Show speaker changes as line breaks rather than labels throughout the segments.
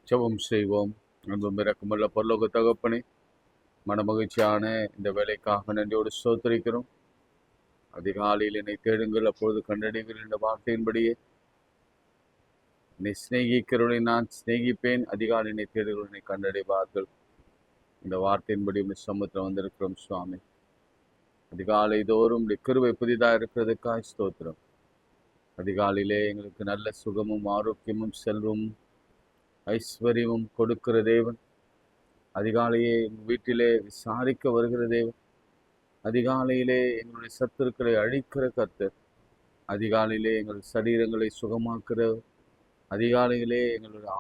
ஜெபம் செய்வோம். அன்பும் இரக்கமுள்ள பரலோக தகப்பனே, மனமகிழ்ச்சியான இந்த வேலைக்காக நன்றியோடு ஸ்தோத்திரிக்கிறோம். அதிகாலையில் என்னை தேடுங்கள், அப்பொழுது கண்டடைங்கள் என்ற வார்த்தையின்படியே என்னை சிநேகிக்கிறவனை நான் சிநேகிப்பேன், அதிகாலை என்னை தேடுகிறவனை கண்டடைவார்கள். இந்த வார்த்தையின்படி உங்கள் சமூகத்தில் வந்திருக்கிறோம் சுவாமி. அதிகாலை தோறும் உடைய கிருபை புதிதாக இருக்கிறதுக்காக ஸ்தோத்திரம். அதிகாலையிலே எங்களுக்கு நல்ல சுகமும் ஆரோக்கியமும் செல்வமும் ஐஸ்வர்யமும் கொடுக்கிற தேவன். அதிகாலையே எங்கள் வீட்டிலே விசாரிக்க வருகிற தேவன். அதிகாலையிலே எங்களுடைய சத்துருக்களை அழிக்கிற கர்த்தர். அதிகாலையிலே எங்கள் சரீரங்களை சுகமாக்குற, அதிகாலையிலே எங்களுடைய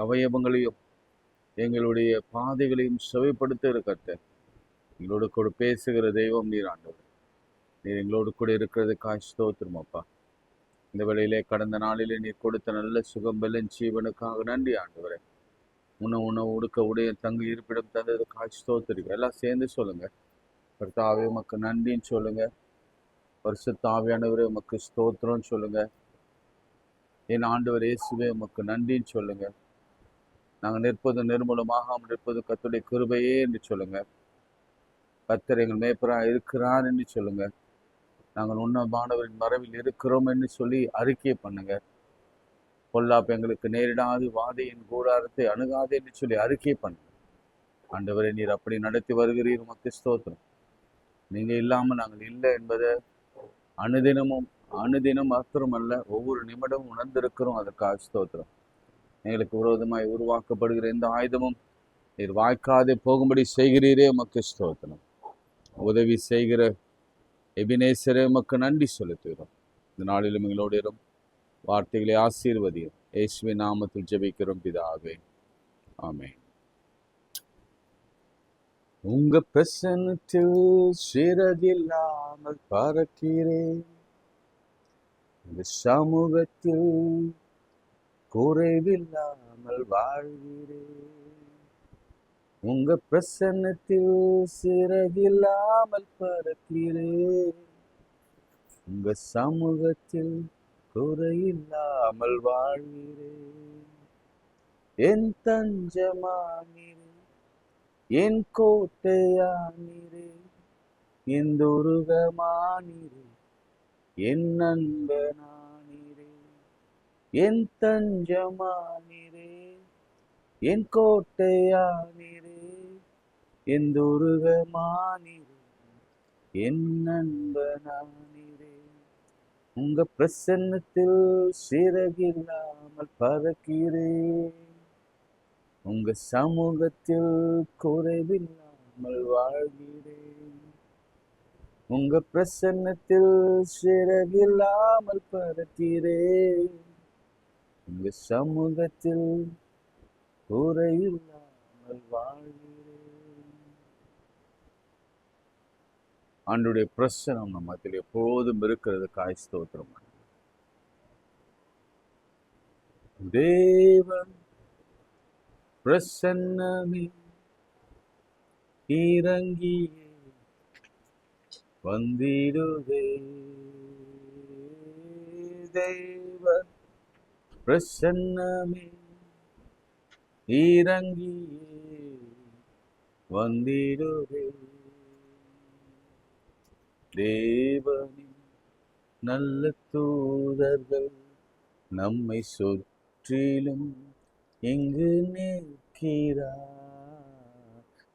அவயவங்களையும் எங்களுடைய பாதைகளையும் செவைப்படுத்துகிற கர்த்தர். எங்களோடு கூட பேசுகிற தெய்வம் நீர் ஆண்டவர். நீர் எங்களோடு கூட இருக்கிறதுக்காக ஸ்தோத்திரம் அப்பா. இந்த வேளையிலே கடந்த நாளிலே நீர் கொடுத்த நல்ல சுகம் பலன் ஜீவனுக்காக நன்றி ஆண்டவரே. உணவு உடுக்க உடைய தங்கு இருப்பிடம் தந்ததுக்காக ஸ்தோத்திரிக்க. எல்லாம் சேர்ந்து சொல்லுங்க. கர்த்தாவே உமக்கு நன்றின்னு சொல்லுங்க. பரிசுத்த ஆவியானவரே உமக்கு ஸ்தோத்திரம்னு சொல்லுங்க. என் ஆண்டவர் இயேசுவே உமக்கு நன்றின்னு சொல்லுங்க. நாங்கள் நிற்பது நிர்மூலமாக நிற்பது கர்த்தருடைய கிருபையே என்று சொல்லுங்க. கர்த்தர் எங்கள் மேய்ப்பராக இருக்கிறார் என்று சொல்லுங்க. நாங்கள் உன்னதமானவரின் மறைவில் இருக்கிறோம் என்று சொல்லி அறிக்கை பண்ணுங்க. பொல்லாப்பு எங்களுக்கு நேரிடாது, வாதையின் கூடாரத்தை அணுகாது என்று சொல்லி அறிக்கை பண்ணுங்க. ஆண்டவரை நீர் அப்படி நடத்தி வருகிறீர், உமக்கு ஸ்தோத்திரம். நீங்க இல்லாமல் நாங்கள் இல்லை என்பதை அனுதினம் மாத்திரமல்ல, ஒவ்வொரு நிமிடமும் உணர்ந்திருக்கிறோம். அதற்காக ஸ்தோத்திரம். எங்களுக்கு விரோதமாய் உருவாக்கப்படுகிற எந்த ஆயுதமும் நீர் வாய்க்காதே போகும்படி செய்கிறீரே, உமக்கு ஸ்தோத்திரம். உதவி செய்கிற எபினேசரே உமக்கு நன்றி செலுத்துகிறோம். இந்த நாளிலும் எங்களோடு இரும். வார்த்தைகளை ஆசீர்வதியும். இயேசுவின் நாமத்தில் ஜெபிக்கிறோம் பிதாவே, ஆமென். உங்க பிரசன்னத்தில் சிறகில்லாமல் பறக்கிறேன், இந்த சமூகத்தில் குறைவில்லாமல் வாழ்கிறேன். உங்க பிரசன்னத்தில் சிறகில்லாமல் பறக்கிறேன், உங்க சமூகத்தில் குறையில்லாமல் வாழ்கிறேன். என் தஞ்சமானீரே, என் கோட்டையானீரே, என் துருகமானீரே, என் நண்பனானீரே. என் தஞ்சமானீரே, என் கோட்டையானீரே, என் துருகமானீரே, என் நண்பனானீரே. உங்க பிரசன்னத்தில் சிறகில்லாமல் பறக்கிறேன், உங்க சமூகத்தில் குறைவில்லாமல் வாழ்கிறேன். உங்க பிரசன்னத்தில் சிறகில்லாமல் பறக்கிறேன், உங்க சமூகத்தில் குறையில்லாமல் வாழ்கிறேன். ஆண்டவருடைய பிரசன்னம் நம்ம மத்தியில் எப்போதும் இருக்கிறது. ஸ்தோத்திரம். தேவன் பிரசன்னமே இறங்கியே வந்திடுவே. தேவன் பிரசன்னமே இறங்கியே வந்திடுவே. தேவனின் நல்ல தூதர்கள் நம்மை சுற்றிலும் இங்கு நிற்கிறார்.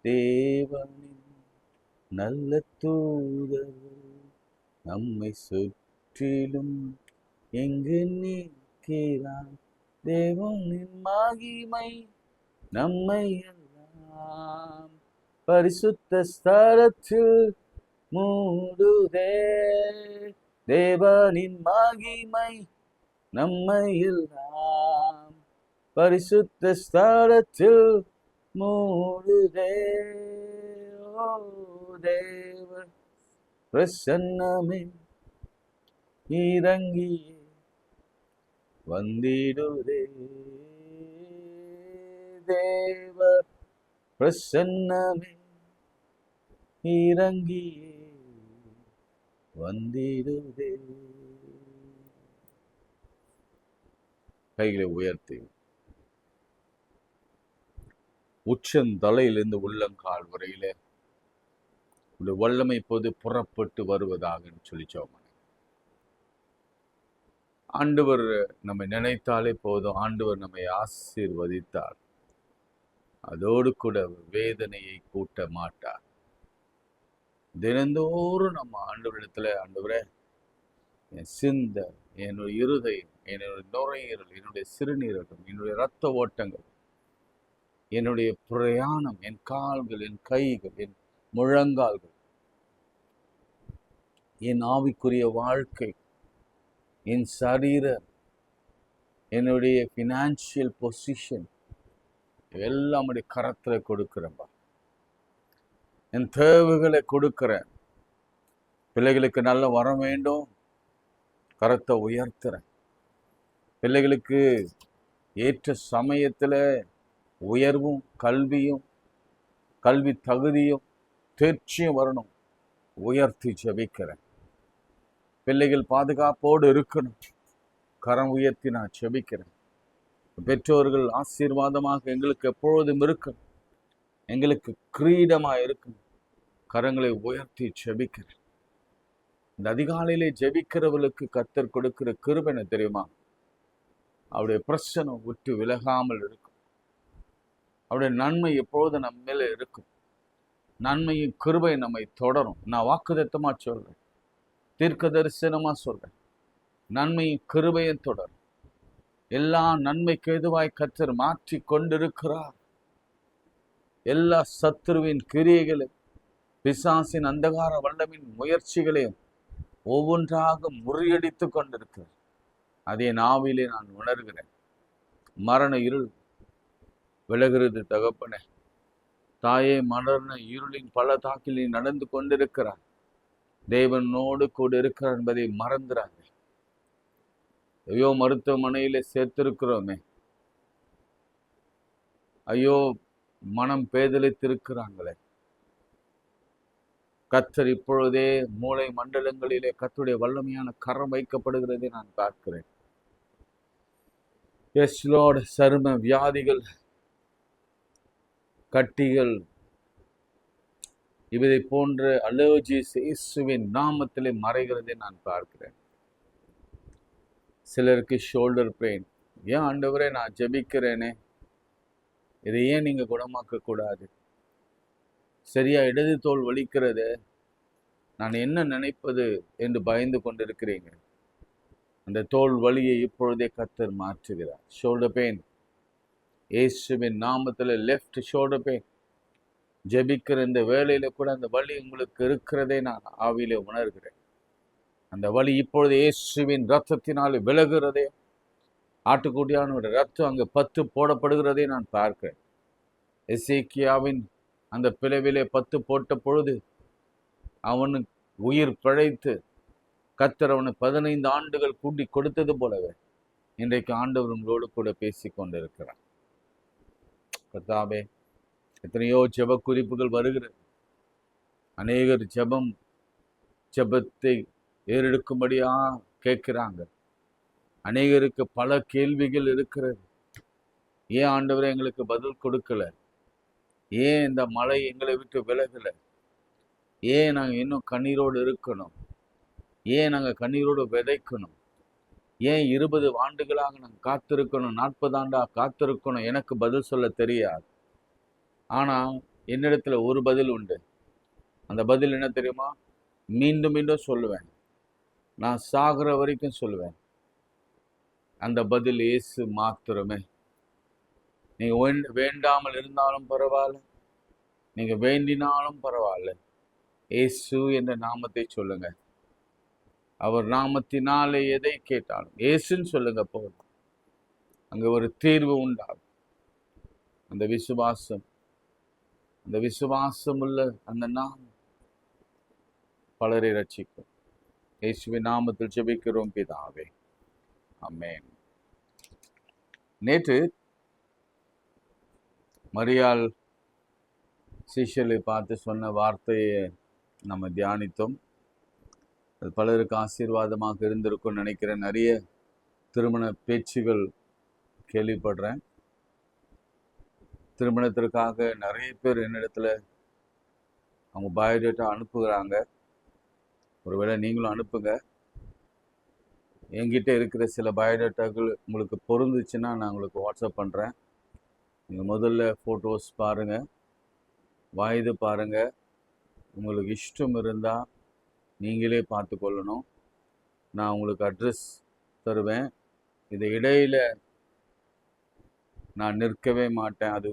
தேவனின் நல்ல தூதர்கள் நம்மை சுற்றிலும் இங்கு நிற்கிறார். தேவனின் மகிமை நம்மை எல்லாம் பரிசுத்த ஸ்தலத்தில் மூடுதே. தேவனின் மகிமை நம்மை எல்லாம் பரிசுத்த ஸ்தலத்தில் மூடுதே. ஓ தேவ பிரசன்னமே இறங்கியே வந்திடுதே. தேவ பிரசன்னமே இறங்கியே வந்திடுதே. கைகளை உயர்த்தி உச்சந்தலையிலிருந்து உள்ளங்கால் வரையிலே இந்த வல்லமை இப்போது புறப்பட்டு வருவதாக சொல்லிச்சோம். ஆண்டவர் நம்மை நினைத்தாலே போதும், ஆண்டவர் நம்மை ஆசீர்வதித்தார், அதோடு கூட வேதனையை கூட்ட மாட்டார். தினந்தோறும் நம்ம ஆண்டவரிடத்துல, ஆண்டவரே என் சிந்தை, என்னுடைய இருதயம், என்னுடைய நுரையீரல், என்னுடைய சிறுநீரகம், என்னுடைய இரத்த ஓட்டங்கள், என்னுடைய பிரயாணம், என் கால்கள், என் கைகள், என் முழங்கால்கள், என் ஆவிக்குரிய வாழ்க்கை, என் சரீரம், என்னுடைய ஃபினான்ஷியல் பொசிஷன் எல்லாம் கரத்துல கொடுக்கிறேன்பா. என் தேவைகளை கொடுக்கிறேன். பிள்ளைகளுக்கு நல்ல வரம் வேண்டும், கரத்தை உயர்த்துறேன். பிள்ளைகளுக்கு ஏற்ற சமயத்துல உயர்வும் கல்வியும் கல்வி தகுதியும் தேர்ச்சியும் வரணும், உயர்த்தி ஜெபிக்கிறேன். பிள்ளைகள் பாதுகாப்போடு இருக்கணும், கரம் உயர்த்தி நான் ஜெபிக்கிறேன். பெற்றோர்கள் ஆசீர்வாதமாக எங்களுக்கு எப்பொழுதும் இருக்கணும், எங்களுக்கு கிரீடமா இருக்கணும், கரங்களை உயர்த்தி ஜெபிக்கிறேன். இந்த அதிகாலையிலே ஜெபிக்கிறவர்களுக்கு கர்த்தர் கொடுக்கிற கிருபை என்ன தெரியுமா? அவருடைய பிரச்சனை விட்டு விலகாமல் இருக்கும். அவருடைய நன்மை எப்பொழுது நம்ம மேல இருக்கும். நன்மையும் கிருபை நம்மை தொடரும். நான் வாக்குத்தத்தமா சொல்றேன், தீர்க்க தரிசனமா சொல்றேன், நன்மையும் கிருபையும் தொடரும். எல்லா நன்மைக்கு எதுவாய் கர்த்தர் மாற்றி கொண்டிருக்கிறார். எல்லா சத்துருவின் கிரியைகளையும் பிசாசின் அந்தகார வல்லமின் முயற்சிகளையும் ஒவ்வொன்றாக முறியடித்து கொண்டிருக்கிறார். அதே நாவிலே நான் உணர்கிறேன். மரண இருள் விலகிறது தகப்பனே. தாயே, மலர்ன இருளின் பல தாக்கில் நடந்து கொண்டிருக்கிறார். தேவனோடு கூட இருக்கிறார் என்பதை மறந்துறாங்க. ஐயோ, மருத்துவமனையில சேர்த்திருக்கிறோமே, ஐயோ மனம் பேதலித்திருக்கிறாங்களே. கர்த்தர் இப்பொழுதே மூளை மண்டலங்களிலே கர்த்தருடைய வல்லமையான கரம் வைக்கப்படுகிறதை நான் பார்க்கிறேன். Yes lord. சரும வியாதிகள், கட்டிகள், இதை போன்ற அலர்ஜிஸ் இயேசுவின் நாமத்திலே மறைகிறதை நான் பார்க்கிறேன். சிலருக்கு ஷோல்டர் பெயின். ஏன் ஆண்டவரே, நான் ஜெபிக்கிறேனே, இதை ஏன் நீங்க குணமாக்க கூடாது? சரியா இடது தோல் வலிக்கிறது, நான் என்ன நினைப்பது என்று பயந்து கொண்டிருக்கிறீங்க. அந்த தோல் வலியை இப்பொழுதே கர்த்தர் மாற்றுகிறார். ஷோல்டர் பெயின், இயேசுவின் நாமத்தில் லெஃப்ட் ஷோல்டர் பெயின், ஜெபிக்கிற இந்த வேளையில கூட அந்த வலி உங்களுக்கு இருக்கிறதை நான் ஆவியிலே உணர்கிறேன். அந்த வலி இப்பொழுது இயேசுவின் ரத்தத்தினால் விலகுறதே, ஆட்டுக்குட்டியான ரத்தம் அங்கு பத்து போடப்படுகிறதை நான் பார்க்கிறேன். எசேக்கியாவின் அந்த பிளவிலே 10 போட்ட பொழுது அவனுக்கு உயிர் பிழைத்து கர்த்தர் அவனுக்கு 15 ஆண்டுகள் கூட்டி கொடுத்தது போலவே இன்றைக்கு ஆண்டவர் உங்களோடு கூட பேசி கொண்டிருக்கிறார். கர்த்தாவே, எத்தனையோ ஜெப குறிப்புகள் வருகிறது. அநேகர் ஜெபத்தை ஏறெடுக்கும்படியா கேட்கிறாங்க. அநேகருக்கு பல கேள்விகள் இருக்கிறது. ஏன் ஆண்டவரே எங்களுக்கு பதில் கொடுக்கல? ஏன் இந்த மழை எங்களை விட்டு விலகலை? ஏன் நாங்கள் இன்னும் கண்ணீரோடு இருக்கணும்? ஏன் நாங்கள் கண்ணீரோடு விதைக்கணும்? ஏன் 20 ஆண்டுகளாக நாங்கள் காத்திருக்கணும், 40 ஆண்டா காத்திருக்கணும்? எனக்கு பதில் சொல்ல தெரியாது. ஆனால் என்னிடத்துல ஒரு பதில் உண்டு. அந்த பதில் என்ன தெரியுமா? மீண்டும் மீண்டும் சொல்லுவேன், நான் சாகிற வரைக்கும் சொல்லுவேன். அந்த பதில் இயேசு மாத்திரமே. நீங்கள் வேண்டாமல் இருந்தாலும் பரவாயில்ல, நீங்கள் வேண்டினாலும் பரவாயில்ல, இயேசு என்ற நாமத்தை சொல்லுங்க. அவர் நாமத்தினாலே எதை கேட்டாலும் இயேசுன்னு சொல்லுங்க, போதும். அங்க ஒரு தீர்வு உண்டாகும். அந்த விசுவாசம் உள்ள அந்த நாமம் பலரை ரட்சிக்கும். இயேசுவின் நாமத்தில் ஜெபிக்கிறோம் பிதாவே, ஆமென். நேற்று மரியாள் சீஷர்களை பார்த்து சொன்ன வார்த்தையை நம்ம தியானித்தோம். அது பலருக்கு ஆசீர்வாதமாக இருந்திருக்கும்னு நினைக்கிறேன். நிறைய திருமண பேச்சுகள் கேள்விப்படுறேன். திருமணத்திற்காக நிறைய பேர் என்னிடத்துல அவங்க பயோடேட்டா அனுப்புகிறாங்க. ஒருவேளை நீங்களும் அனுப்புங்க. என்கிட்ட இருக்கிற சில பயோடேட்டாக்கள் உங்களுக்கு பொருந்துச்சுன்னா நான் உங்களுக்கு வாட்ஸ்அப் பண்ணுறேன். நீங்கள் முதல்ல ஃபோட்டோஸ் பாருங்கள், வயது பாருங்கள். உங்களுக்கு இஷ்டம் இருந்தால் நீங்களே பார்த்து கொள்ளணும். நான் உங்களுக்கு அட்ரஸ் தருவேன். இது இடையில் நான் நிற்கவே மாட்டேன். அது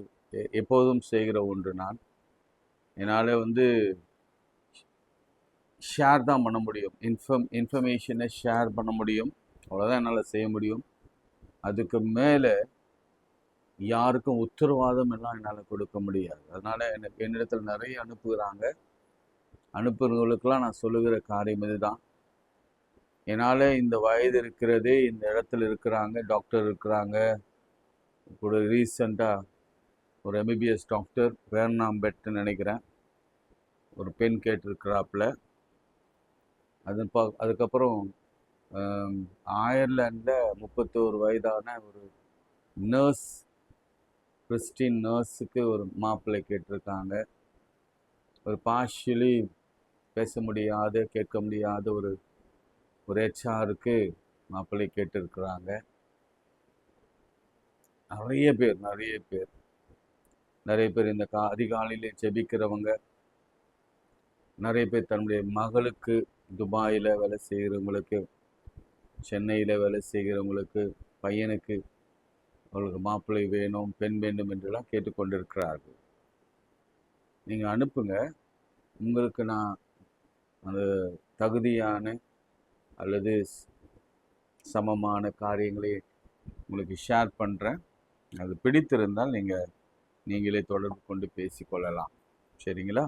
எப்போதும் செய்கிற ஒன்று. நான் என்னால் ஷேர் தான் பண்ண முடியும். இன்ஃபர்மேஷனை ஷேர் பண்ண முடியும். அவ்வளோதான் என்னால் செய்ய முடியும். அதுக்கு மேலே யாருக்கும் உத்தரவாதம் எல்லாம் என்னால் கொடுக்க முடியாது. அதனால் என்னிடத்தில் நிறைய அனுப்புகிறாங்க. அனுப்புகிறவங்களுக்கெல்லாம் நான் சொல்லுகிற காரியம் இதுதான். என்னால் இந்த வயது இருக்கிறதே, இந்த இடத்துல இருக்கிறாங்க, டாக்டர் இருக்கிறாங்க. இப்போ ரீசெண்டாக ஒரு எம்பிபிஎஸ் டாக்டர் வேர்னாம்பெட்னு நினைக்கிறேன், ஒரு பெண் கேட்டிருக்கிறாப்புல. அதுக்கப்புறம் அயர்லாண்டில் 31 வயதான ஒரு நர்ஸ், கிறிஸ்டின் நர்ஸுக்கு ஒரு மாப்பிள்ளை கேட்டிருக்காங்க. ஒரு பார்ஷியலி பேச முடியாத, கேட்க முடியாத ஒரு ஹெச்ஆருக்கு மாப்பிள்ளை கேட்டிருக்கிறாங்க. நிறைய பேர் இந்த அதிகாலையிலே ஜெபிக்கிறவங்க, நிறைய பேர் தன்னுடைய மகளுக்கு துபாயில் வேலை செய்கிறவங்களுக்கு, சென்னையில் வேலை செய்கிறவங்களுக்கு, பையனுக்கு அவங்களுக்கு மாப்பிள்ளை வேணும், பெண் வேண்டும் என்றெல்லாம் கேட்டுக்கொண்டிருக்கிறார்கள். நீங்கள் அனுப்புங்க. உங்களுக்கு நான் அந்த தகுதியான அல்லது சமமான காரியங்களை உங்களுக்கு ஷேர் பண்ணுறேன். அது பிடித்திருந்தால் நீங்களே தொடர்பு கொண்டு பேசிக்கொள்ளலாம். சரிங்களா?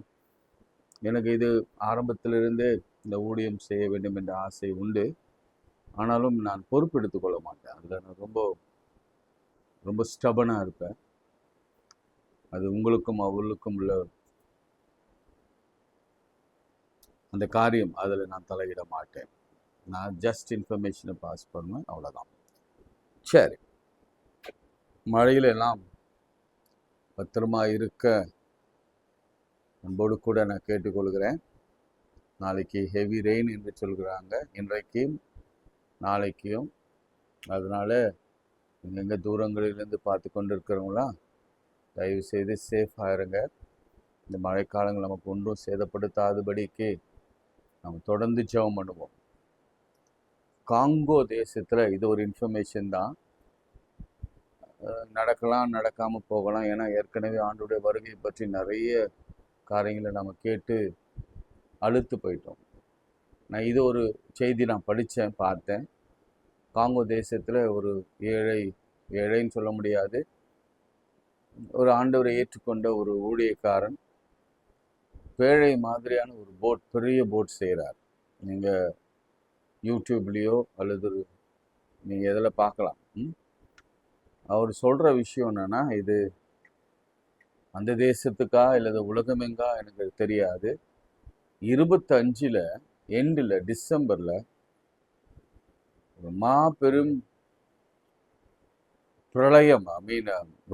எனக்கு இது ஆரம்பத்திலிருந்தே இந்த ஊழியம் செய்ய வேண்டும் என்ற ஆசை உண்டு. ஆனாலும் நான் பொறுப்பெடுத்து கொள்ள மாட்டேன். அதில் நான் ரொம்ப ஸ்டபனாக இருப்பேன். அது உங்களுக்கும் அவர்களுக்கும் உள்ள அந்த காரியம், அதில் நான் தலையிட மாட்டேன். நான் ஜஸ்ட் இன்ஃபர்மேஷனை பாஸ் பண்ணுவேன், அவ்வளோதான். சரி, மழையில எல்லாம் பத்திரமா இருக்க அன்போடு கூட நான் கேட்டுக்கொள்கிறேன். நாளைக்கு ஹெவி ரெயின் என்று சொல்கிறாங்க, இன்றைக்கும் நாளைக்கும். அதனால எங்கே தூரங்களிலிருந்து பார்த்து கொண்டு இருக்கிறவங்களாம் தயவு செய்து சேஃபாக இருங்க. இந்த மழைக்காலங்கள் நமக்கு ஒன்றும் சேதப்படுத்தாதபடிக்கு நம்ம தொடர்ந்து ஜெபம் பண்ணுவோம். காங்கோ தேசத்தில் இது ஒரு இன்ஃபர்மேஷன் தான். நடக்கலாம், நடக்காமல் போகலாம். ஏன்னா ஏற்கனவே ஆண்டுடைய வருகை பற்றி நிறைய காரியங்களை நம்ம கேட்டு அழுத்து போயிட்டோம். நான் இது ஒரு செய்தி நான் படித்தேன், பார்த்தேன். காங்கோ தேசத்தில் ஒரு ஏழைன்னு சொல்ல முடியாது, ஒரு ஆண்டவரை ஏற்றுக்கொண்ட ஒரு ஊழியக்காரன் பேழை மாதிரியான ஒரு போட், பெரிய போட் செய்கிறார். நீங்கள் யூடியூப்லேயோ அல்லது நீங்கள் எதில் பார்க்கலாம். அவர் சொல்கிற விஷயம் என்னென்னா, இது அந்த தேசத்துக்கா இல்லது உலகமெங்கா எனக்கு தெரியாது. 25 எண்டில், டிசம்பரில் ஒரு மாபெரும் பிரளயம்,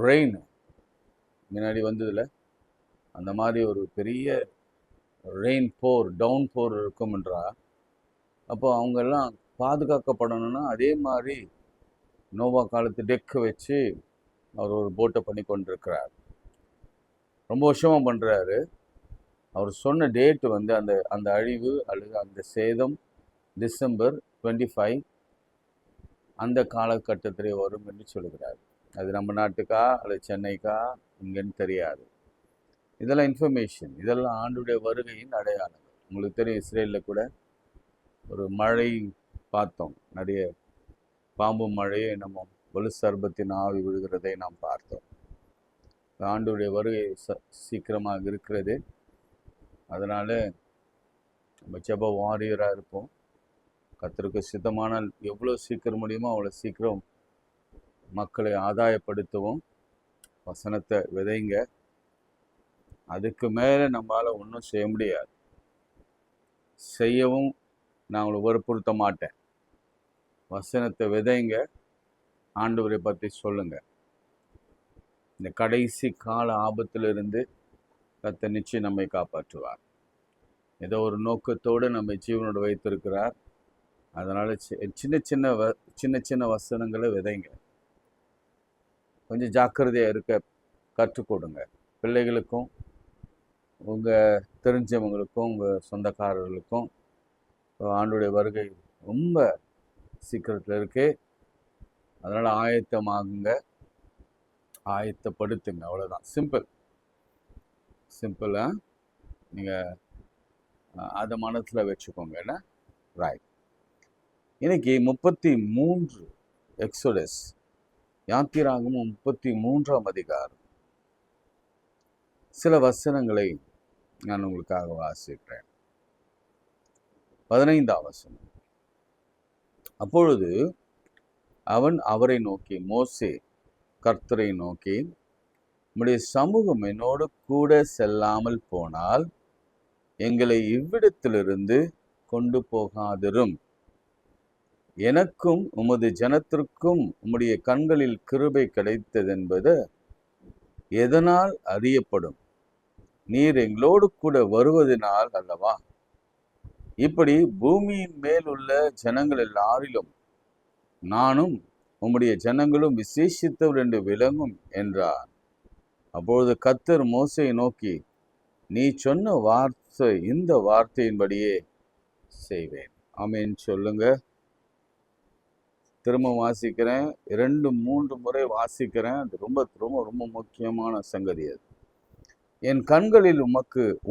ரெயின் முன்னாடி வந்ததில்ல, அந்த மாதிரி ஒரு பெரிய ரெயின் டவுன் போர் இருக்கும் என்றால், அப்போ அவங்கெல்லாம் பாதுகாக்கப்படணும்னா அதே மாதிரி நோவா காலத்து டெக்கு வச்சு அவர் ஒரு போட்டை பண்ணி கொண்டிருக்கிறார். ரொம்ப வருஷமாக பண்ணுறாரு. அவர் சொன்ன டேட்டு அந்த அழிவு அல்லது அந்த சேதம் டிசம்பர் 25 அந்த காலகட்டத்திலே வரும் என்று சொல்கிறார். அது நம்ம நாட்டுக்கா அல்லது சென்னைக்கா இங்கன்னு தெரியாது. இதெல்லாம் இன்ஃபர்மேஷன், இதெல்லாம் ஆண்டுடைய வருகையின் அடையாளங்கள். உங்களுக்கு தெரியும், இஸ்ரேலில் கூட ஒரு மழை பார்த்தோம், நிறைய பாம்பு மழையை நம்ம வலு சர்பத்தின் ஆவி விழுகிறதை நாம் பார்த்தோம். ஆண்டுடைய வருகை சீக்கிரமாக இருக்கிறது. அதனால் நம்ம ஜெப வாரியராக இருப்போம். கர்த்தருக்கு சித்தமானால் எவ்வளோ சீக்கிரம் முடியுமோ அவ்வளோ சீக்கிரம் மக்களை ஆதாயப்படுத்தவும், வசனத்தை விதைங்க. அதுக்கு மேலே நம்மளால் ஒன்றும் செய்ய முடியாது, செய்யவும் நான் உங்களை வற்புறுத்த மாட்டேன். வசனத்தை விதைங்க, ஆண்டவரை பற்றி சொல்லுங்க. இந்த கடைசி கால ஆபத்திலிருந்து கர்த்தர் நிச்சயம் நம்மை காப்பாற்றுவார். ஏதோ ஒரு நோக்கத்தோடு நம்மை ஜீவனோடு வைத்திருக்கிறார். அதனால் சின்ன சின்ன வசனங்களை விதைங்க. கொஞ்சம் ஜாக்கிரதையாக இருக்க கற்றுக் கொடுங்க. பிள்ளைகளுக்கும் உங்கள் தெரிஞ்சவங்களுக்கும் உங்கள் சொந்தக்காரர்களுக்கும் ஆண்டுடைய வருகை ரொம்ப சீக்கிரத்தில் இருக்கு. அதனால் ஆயத்தமாகுங்க, ஆயத்தப்படுத்துங்க. அவ்வளோதான். சிம்பிளாக நீங்கள் அதை மனசில் வச்சுக்கோங்க. என்ன ரைட். இன்னைக்கு 33 எக்ஸோடஸ் யாத்திராகமும் 33ஆம் அதிகாரம் சில வசனங்களை நான் உங்களுக்காக வாசிக்கிறேன். 15ஆம் வசனம். அப்பொழுது அவன் அவரை நோக்கி, மோசே கர்த்தரை நோக்கி, உம்முடைய சமூகம் என்னோடு கூட செல்லாமல் போனால் எங்களை இவ்விடத்திலிருந்து கொண்டு போகாதிரும். எனக்கும் உமது ஜனத்திற்கும் உம்முடைய கண்களில் கிருபை கிடைத்ததென்பது எதனால் அறியப்படும்? நீர் எங்களோடு கூட வருவதனால் அல்லவா? இப்படி பூமியின் மேல் உள்ள ஜனங்கள் எல்லாரிலும் நானும் உம்முடைய ஜனங்களும் விசேஷித்தவர் என்று விளங்கும் என்றார். அப்பொழுது கர்த்தர் மோசேயை நோக்கி, நீ சொன்ன வார்த்தை இந்த வார்த்தையின்படியே செய்வேன். ஆமென் சொல்லுங்க. திரும்ப வாசிக்கிறேன். 2-3 முறை வாசிக்கிறேன். அது ரொம்ப ரொம்ப ரொம்ப முக்கியமான சங்கதி. அது என் கண்களில்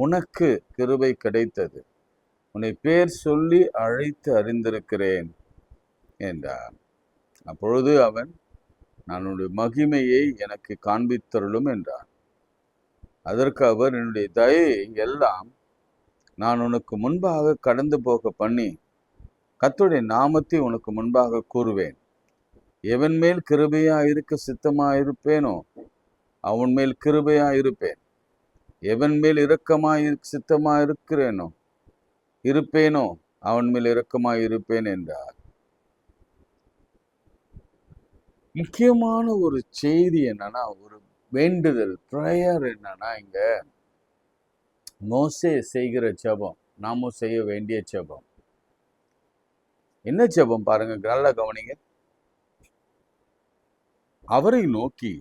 உனக்கு கிருபை கிடைத்தது, உன்னை பேர் சொல்லி அழைத்து அறிந்திருக்கிறேன் என்றார். அப்பொழுது அவன், நான் உன்னுடைய மகிமையை எனக்கு காண்பித்தருளும் என்றார். அதற்கு அவர், என்னுடைய தயை எல்லாம் நான் உனக்கு முன்பாக கடந்து போக பண்ணி கர்த்தருடைய நாமத்தை உனக்கு முன்பாக கூறுவேன். எவன் மேல் கிருபையா இருக்க சித்தமாயிருப்பேனோ அவன் மேல் கிருபையா இருப்பேன். எவன் மேல் இரக்கமாய் இருப்பேனோ அவன் மேல் இரக்கமாய் இருப்பேன் என்றார். முக்கியமான ஒரு செய்தி என்னன்னா, ஒரு வேண்டுதல், ப்ரேயர் என்னன்னா, இங்க மோசே செய்கிற ஜெபம், நாமும் செய்ய வேண்டிய ஜெபம். என்ன ஜெபம் பாருங்க, நல்லா கவனிங்க. அவரை நோக்கி,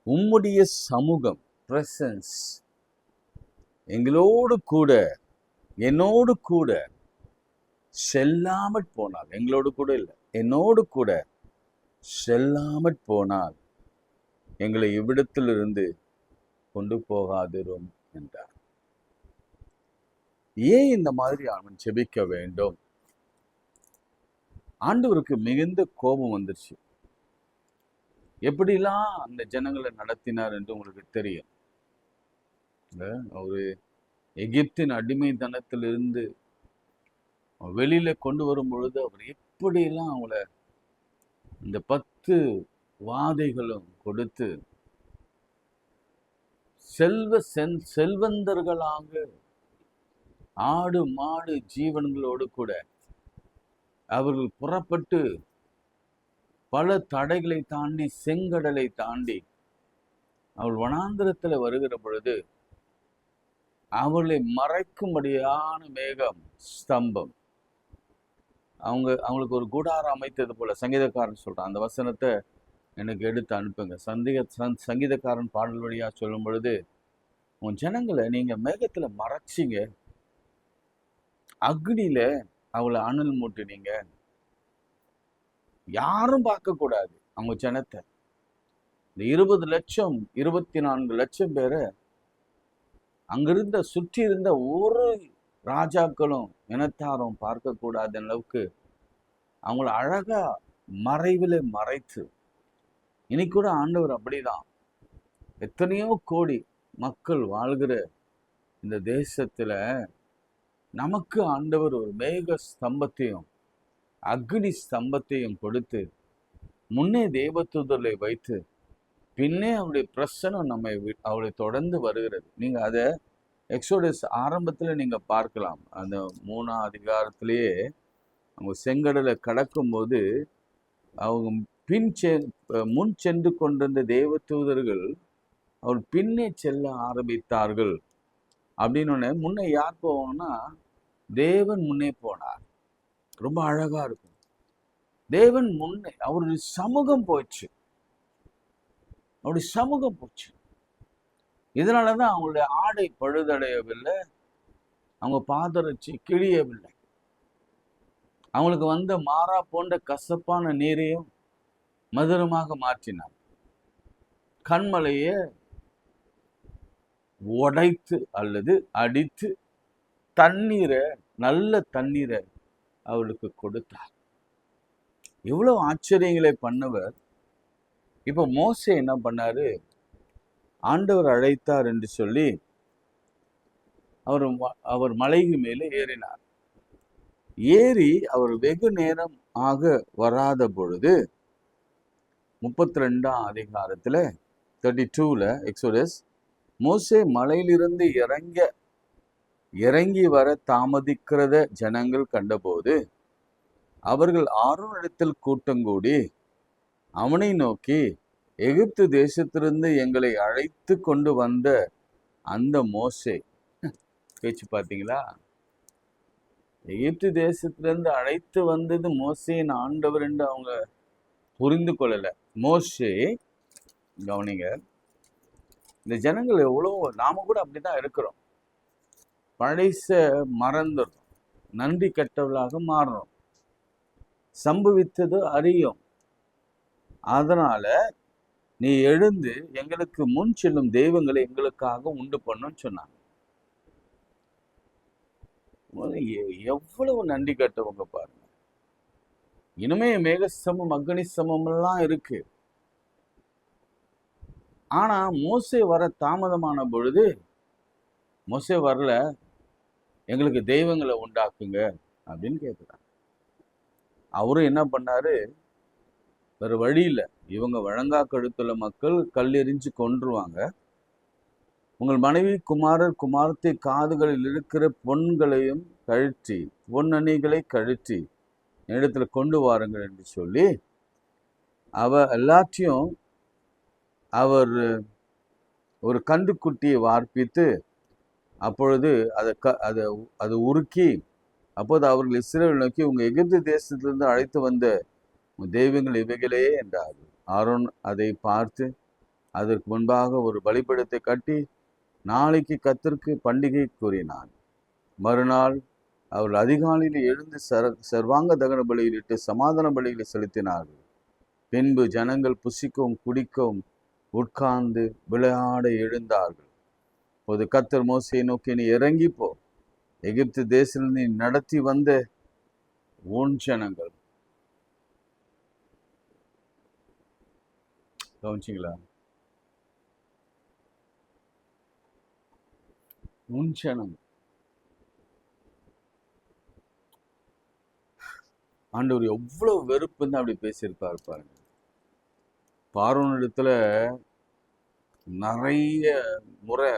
உம்முடைய சமூகம், பிரசன்ஸ், எங்களோடு கூட என்னோடு கூட செல்லாமற் போனால், எங்களோடு கூட இல்லை, என்னோடு கூட செல்லாமற் போனால் எங்களை இவ்விடத்திலிருந்து கொண்டு போகாதிரும் என்றார். ஏன் இந்த மாதிரி அவன் ஜெபிக்க வேண்டும்? ஆண்டவருக்கு மிகுந்த கோபம் வந்துருச்சு. எப்படிலாம் அந்த ஜனங்களை நடத்தினார் என்று உங்களுக்கு தெரியும். ஒரு எகிப்தின் அடிமைத்தனத்திலிருந்து வெளியில கொண்டு வரும் பொழுது அவர் எப்படியெல்லாம் அவங்கள இந்த 10 வாதைகளும் கொடுத்து செல்வந்தர்களாக ஆடு மாடு ஜீவன்களோடு கூட அவர்கள் புறப்பட்டு பல தடைகளை தாண்டி, செங்கடலை தாண்டி அவள் வனாந்திரத்துல வருகிற பொழுது அவளை மறைக்கும்படியான மேகம், ஸ்தம்பம், அவங்களுக்கு ஒரு கூடாரம் அமைத்தது போல. சங்கீதக்காரன் சொல்றான், அந்த வசனத்தை எனக்கு எடுத்து அனுப்புங்க. சங்கீதக்காரன் பாடல் வழியா சொல்லும் பொழுது, உன் ஜனங்களை நீங்க மேகத்துல மறைச்சிங்க, அக்னியில அவளை அனல் மூட்டினீங்க, யாரும் பார்க்க கூடாது அவங்க ஜனத்தை. இந்த 20 லட்சம் 24 லட்சம் பேரை அங்கிருந்த சுற்றி இருந்த ஒரு ராஜாக்களும் இனத்தாரும் பார்க்க கூடாத அளவுக்கு அவங்கள அழகா மறைவில மறைத்து, இன்னைக்கு கூட ஆண்டவர் அப்படிதான். எத்தனையோ கோடி மக்கள் வாழ்கிற இந்த தேசத்துல நமக்கு ஆண்டவர் ஒரு மேக ஸ்தம்பத்தையும் அக்னி ஸ்தம்பத்தையும் கொடுத்து, முன்னே தேவதூதர்களை வைத்து, பின்னே அவருடைய பிரசனம் அவளை தொடர்ந்து வருகிறது. நீங்க அதை எக்ஸோடஸ் ஆரம்பத்துல நீங்க பார்க்கலாம். அந்த 3ஆம் அதிகாரத்திலேயே அவங்க செங்கடலை கடக்கும் போது அவங்க முன் சென்று கொண்டிருந்த தேவ தூதர்கள் அவர் பின்னே செல்ல ஆரம்பித்தார்கள். அப்படின்னு முன்னே யார் போவாங்கன்னா தேவன் முன்னே போனார். ரொம்ப அழகா இருக்கும். தேவன் முன்னே அவருடைய சமூகம் போச்சு. அவருடைய சமூகம் போச்சு. இதனாலதான் அவங்களுடைய ஆடை பழுதடையவில்லை, அவங்க பாதரட்சி கிழியவில்லை. அவங்களுக்கு வந்த மாறா போன்ற கசப்பான நீரையும் மதுரமாக மாற்றினார். கண்மலைய உடைத்து அல்லது அடித்து தண்ணீரை, நல்ல தண்ணீரை அவளுக்கு கொடுத்தார். எவ்வளவு ஆச்சரியங்களை பண்ணவர். இப்ப மோசே என்ன பண்ணாரு? ஆண்டவர் அழைத்தார் என்று சொல்லி அவர் மலைக்கு மேலே ஏறினார். ஏறி அவர் வெகு நேரம் ஆக வராத பொழுது 32ஆம் அதிகாரத்துல 32ல எக்ஸோடஸ், மோசே மலையிலிருந்து இறங்கி வர தாமதிக்கிறத ஜனங்கள் கண்டபோது அவர்கள் ஆரோனிடத்தில் கூட்டங்கூடி அவனை நோக்கி, எகிப்து தேசத்திலிருந்து எங்களை அழைத்து கொண்டு வந்த அந்த மோசே, பேச்சு பார்த்தீங்களா? எகிப்து தேசத்திலிருந்து அழைத்து வந்தது மோசேயின் ஆண்டவர் என்று அவங்க புரிந்து கொள்ளல. மோசே, கவனிங்க, இந்த ஜனங்கள் எவ்வளோ, நாம கூட அப்படிதான் இருக்கிறோம். பழைச மறந்துடும், நன்றி கெட்டவளாக மாறணும், சம்பவித்தது அறியும். அதனால நீ எழுந்து எங்களுக்கு முன் செல்லும் தெய்வங்களை எங்களுக்காக உண்டு பண்ணுன்னு சொன்னாங்க. எவ்வளவு நன்றி கட்டவங்க பாருங்க. இனிமே மேகஸ்தமம் அக்னி ஸ்தமம் எல்லாம் இருக்கு. ஆனா மோசே வர தாமதமான பொழுது, மோசே வரல, எங்களுக்கு தெய்வங்களை உண்டாக்குங்க அப்படின்னு கேட்கிறாங்க. அவரும் என்ன பண்ணாரு? வேற வழி இல்லை, இவங்க வழங்கா கழுத்துள்ள மக்கள் கல்லெறிஞ்சு கொன்றுவாங்க. உங்கள் மனைவி குமாரர் குமாரத்தை காதுகளில் இருக்கிற பொன்களையும் கழற்றி, பொன்னணிகளை கழற்றி இடத்துல கொண்டு வாருங்கள் என்று சொல்லி எல்லாத்தையும் அவர் ஒரு கன்றுக்குட்டியை வார்ப்பித்து, அப்பொழுது அதை உருக்கி, அப்போது அவர்கள் இஸ்ரவேல் நோக்கி, உங்க எகிப்து தேசத்திலிருந்து அழைத்து வந்த தெய்வங்கள் இவைகளே என்றார்கள். ஆரோன் அதை பார்த்து அதற்கு முன்பாக ஒரு பலிபீடத்தை கட்டி நாளைக்கு கர்த்தருக்கு பண்டிகை கூறினான். மறுநாள் அவர்கள் அதிகாலையில் எழுந்து சர்வாங்க தகன பலியிலிட்டு சமாதான பலிகளை செலுத்தினார்கள். பின்பு ஜனங்கள் புசிக்கவும் குடிக்கவும் உட்கார்ந்து விளையாட எழுந்தார்கள். இப்போது கர்த்தர் மோசேயை நோக்கி, நீ இறங்கி போ, எகிப்து தேசத்தில் நீ நடத்தி வந்த உன் ஜனங்கள். கவனிச்சிங்களா? உன் ஜனம். ஆண்டவர் எவ்வளவு வெறுப்புன்னு அப்படி பேசியிருப்பாரு பாருங்க. பார்வோனிடத்துல நிறைய முறை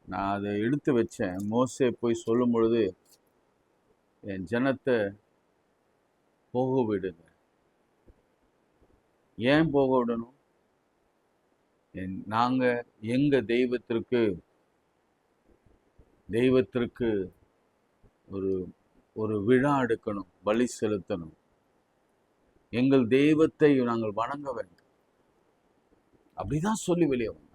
நான் அதை எடுத்து வச்சேன். மோசே போய் சொல்லும் பொழுது, என் ஜனத்தை போக விடுங்க. ஏன் போக விடணும்? நாங்க எங்க தெய்வத்திற்கு ஒரு ஒரு விழா எடுக்கணும், பலி செலுத்தணும், எங்கள் தெய்வத்தை நாங்கள் வணங்க வேண்டும் அப்படிதான் சொல்லி வெளியே வந்தாங்க.